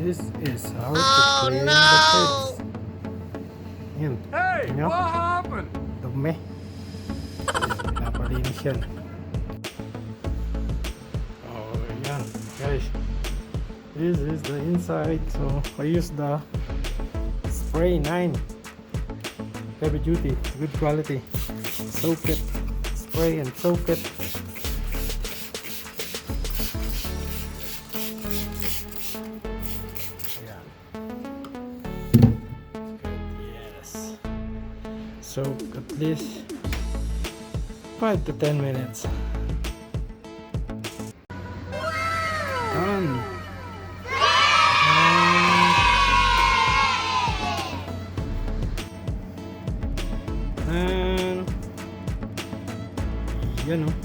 This is how to clean the pits. Yan. Hey, Tingnan nyo. what happened? Dumi. Pinapalinis yan. Oh, yan. Guys. This is the inside. So, I use the Spray 9. Heavy duty. Good quality. Soak it. Spray and soak it. Ayan. Yes. Soak at least 5 to 10 minutes. Done. And yan, oh.